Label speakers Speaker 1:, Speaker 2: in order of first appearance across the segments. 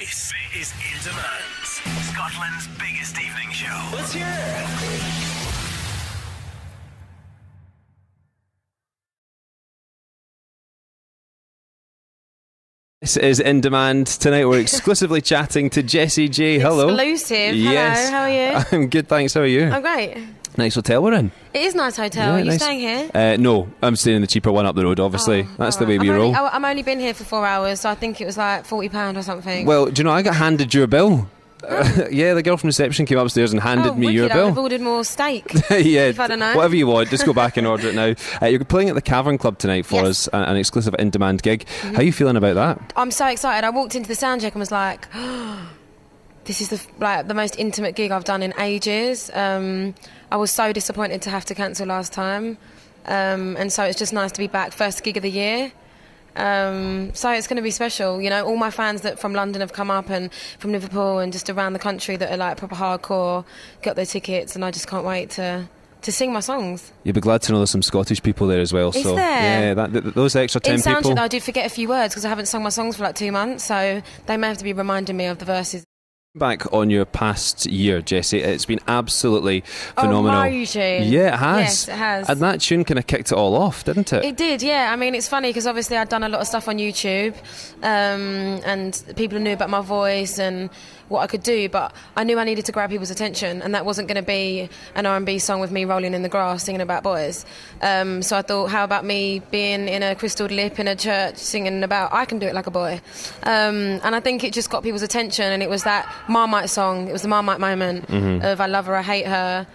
Speaker 1: This is In Demand, Scotland's biggest evening show. Let's hear it.
Speaker 2: This is In Demand. Tonight we're exclusively chatting to Jessie J. Hello.
Speaker 3: Exclusive.
Speaker 2: Yes.
Speaker 3: Hello, how are you?
Speaker 2: I'm good, thanks. How are you?
Speaker 3: I'm great.
Speaker 2: Nice hotel we're in.
Speaker 3: It is a nice hotel.
Speaker 2: Yeah,
Speaker 3: Are you
Speaker 2: nice.
Speaker 3: staying here?
Speaker 2: No, I'm staying in the cheaper one up the road, obviously. That's the way we roll.
Speaker 3: I'm only been here for 4 hours, so I think it was like £40 or something.
Speaker 2: Well, do you know, I got handed your bill. Yeah, the girl from reception came upstairs and handed me your bill.
Speaker 3: I've ordered more steak.
Speaker 2: Yeah,
Speaker 3: if I don't know.
Speaker 2: Whatever you want, just go back and order it now. You're playing at the Cavern Club tonight for us, an exclusive In Demand gig. How are you feeling about that?
Speaker 3: I'm so excited. I walked into the sound check and was like, this is the most intimate gig I've done in ages. I was so disappointed to have to cancel last time, and so it's just nice to be back. First gig of the year. So it's going to be special, you know. All my fans that from London have come up, and from Liverpool and just around the country that are like proper hardcore, got their tickets, and I just can't wait to sing my songs. You'll
Speaker 2: be glad to know there's some Scottish people there as well.
Speaker 3: Is there?
Speaker 2: Yeah, those extra 10 people.
Speaker 3: In soundcheck, I do forget a few words because I haven't sung my songs for like 2 months, so they may have to be reminding me of the verses.
Speaker 2: Back on your past year, Jessie, it's been absolutely phenomenal.
Speaker 3: Oh, my tune.
Speaker 2: Yeah, it has.
Speaker 3: Yes, it has.
Speaker 2: And that tune kind of kicked it all off, didn't it?
Speaker 3: It did, yeah. I mean, it's funny because obviously I'd done a lot of stuff on YouTube, and people knew about my voice and what I could do, but I knew I needed to grab people's attention, and that wasn't going to be an R&B song with me rolling in the grass singing about boys. So I thought, how about me being in a crystal lip in a church singing about I can do it like a boy? And I think it just got people's attention, and it was that Marmite song. It was the Marmite moment of I love her, I hate her.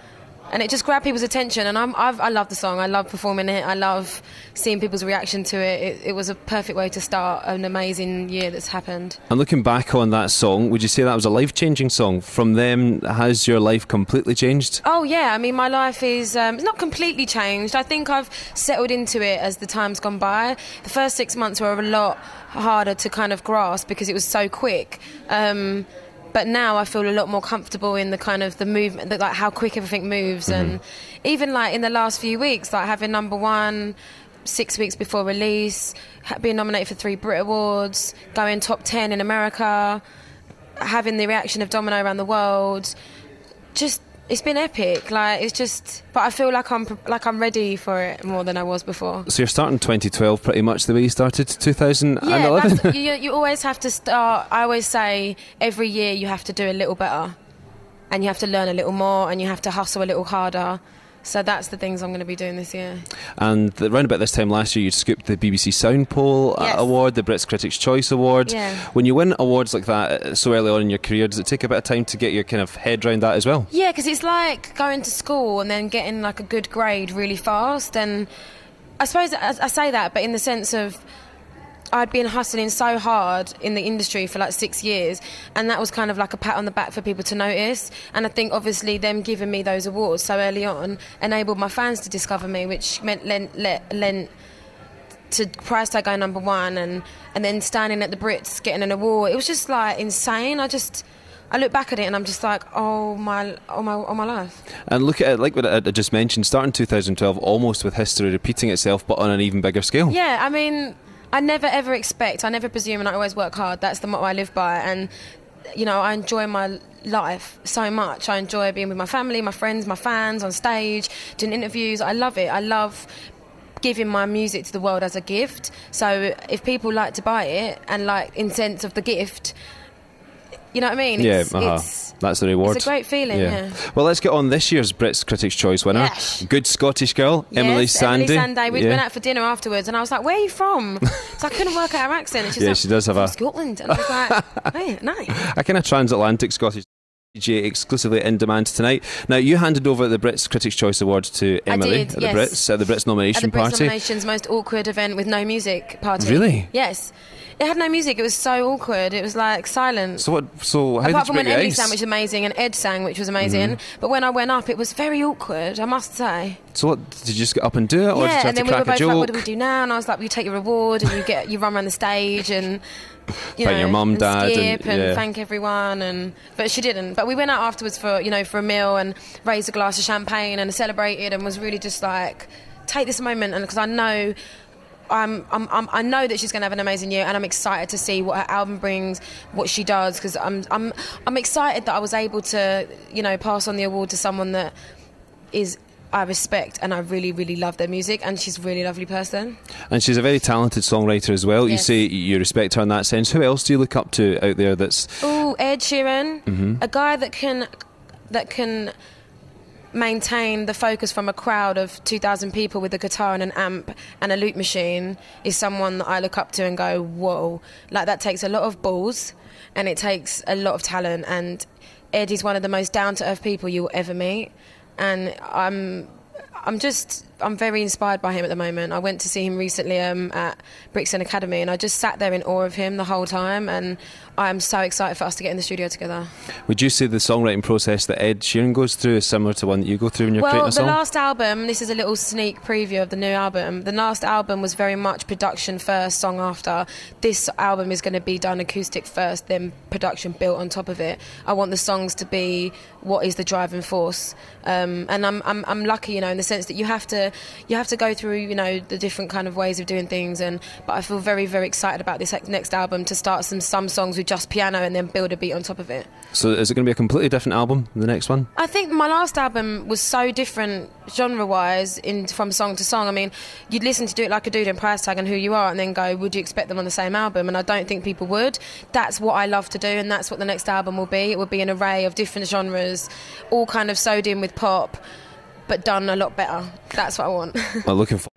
Speaker 3: And it just grabbed people's attention, and I love the song. I love performing it. I love seeing people's reaction to it. It was a perfect way to start an amazing year that's happened.
Speaker 2: And looking back on that song, would you say that was a life-changing song? From them, has your life completely changed?
Speaker 3: Oh, yeah. I mean, my life is it's not completely changed. I think I've settled into it as the time's gone by. The first 6 months were a lot harder to kind of grasp because it was so quick. But now I feel a lot more comfortable in the kind of the movement, like how quick everything moves. And even like in the last few weeks, like having #1 6 weeks before release, being nominated for 3 Brit Awards, going top 10 in America, having the reaction of Domino around the world, just it's been epic. Like it's just, but I feel like I'm ready for it more than I was before.
Speaker 2: So you're starting 2012 pretty much the way you started 2011.
Speaker 3: Yeah, you always have to start. I always say every year you have to do a little better, and you have to learn a little more, and you have to hustle a little harder. So that's the things I'm going to be doing this year.
Speaker 2: And around about this time last year, you scooped the BBC Sound Poll Award, the Brits Critics' Choice Award.
Speaker 3: Yeah.
Speaker 2: When you win awards like that so early on in your career, does it take a bit of time to get your kind of head around that as well?
Speaker 3: Yeah, because it's like going to school and then getting like a good grade really fast. And I suppose I say that, but in the sense of I'd been hustling so hard in the industry for like 6 years, and that was kind of like a pat on the back for people to notice. And I think obviously them giving me those awards so early on enabled my fans to discover me, which meant lent to price tag going #1 and then standing at the Brits getting an award. It was just like insane. I look back at it and I'm just like, oh my life.
Speaker 2: And look at it, like what I just mentioned, starting 2012 almost with history repeating itself, but on an even bigger scale.
Speaker 3: Yeah, I mean, I never ever expect, I never presume, and I always work hard. That's the motto I live by. And, you know, I enjoy my life so much. I enjoy being with my family, my friends, my fans, on stage, doing interviews. I love it. I love giving my music to the world as a gift. So if people like to buy it and like in sense of the gift, you know what I mean?
Speaker 2: That's the reward.
Speaker 3: It's a great feeling, yeah.
Speaker 2: Well, let's get on this year's Brits Critics' Choice winner.
Speaker 3: Yes.
Speaker 2: Good Scottish girl, Emily Sandé.
Speaker 3: Emily Sandé. We went out for dinner afterwards and I was like, where are you from? So I couldn't work out her accent. And she's like,
Speaker 2: she does have
Speaker 3: from Scotland. And I was like, hey, nice.
Speaker 2: A kind of transatlantic Scottish DJ exclusively In Demand tonight. Now, you handed over the Brits Critics' Choice Awards to Emily at the Brits nomination party.
Speaker 3: At the Brits nominations, most awkward event with no music party.
Speaker 2: Really?
Speaker 3: Yes. It had no music. It was so awkward. It was like silent.
Speaker 2: So how
Speaker 3: Apart
Speaker 2: did you
Speaker 3: from
Speaker 2: break
Speaker 3: when
Speaker 2: the
Speaker 3: Emily
Speaker 2: ice?
Speaker 3: sang, which was amazing, and Ed sang, which was amazing. But when I went up, it was very awkward, I must say.
Speaker 2: So what, did you just get up and do it, or did you have
Speaker 3: and
Speaker 2: to
Speaker 3: then we were
Speaker 2: crack a
Speaker 3: both
Speaker 2: joke?
Speaker 3: like, what do we do now? And I was like, you take your reward and you run around the stage and
Speaker 2: thank your mum, dad,
Speaker 3: skip and thank everyone. But she didn't. But we went out afterwards for a meal and raised a glass of champagne and celebrated and was really just like, take this moment, and because I know I know that she's going to have an amazing year, and I'm excited to see what her album brings, what she does, because I'm excited that I was able to, you know, pass on the award to someone that I respect, and I really, really love their music, and she's a really lovely person. And
Speaker 2: she's a very talented songwriter as well.
Speaker 3: Yes.
Speaker 2: You say you respect her in that sense. Who else do you look up to out there that's...
Speaker 3: Oh, Ed Sheeran, a guy that can maintain the focus from a crowd of 2,000 people with a guitar and an amp and a loop machine is someone that I look up to and go, whoa, like that takes a lot of balls and it takes a lot of talent, and Ed is one of the most down-to-earth people you'll ever meet, and I'm very inspired by him at the moment. I went to see him recently at Brixton Academy, and I just sat there in awe of him the whole time, and I'm so excited for us to get in the studio together.
Speaker 2: Would you say the songwriting process that Ed Sheeran goes through is similar to one that you go through when you're creating a song?
Speaker 3: Well, the last album, this is a little sneak preview of the new album. The last album was very much production first, song after. This album is going to be done acoustic first, then production built on top of it. I want the songs to be what is the driving force, and I'm lucky, you know, in the sense that you have to go through, you know, the different kind of ways of doing things, but I feel very, very excited about this next album, to start some songs with just piano and then build a beat on top of it.
Speaker 2: So is it going to be a completely different album, the next one?
Speaker 3: I think my last album was so different genre-wise from song to song. I mean, you'd listen to Do It Like a Dude and Price Tag and Who You Are and then go, would you expect them on the same album? And I don't think people would. That's what I love to do, and that's what the next album will be. It will be an array of different genres, all kind of sewed in with pop, but done a lot better. That's what I want.
Speaker 2: Well, looking forward.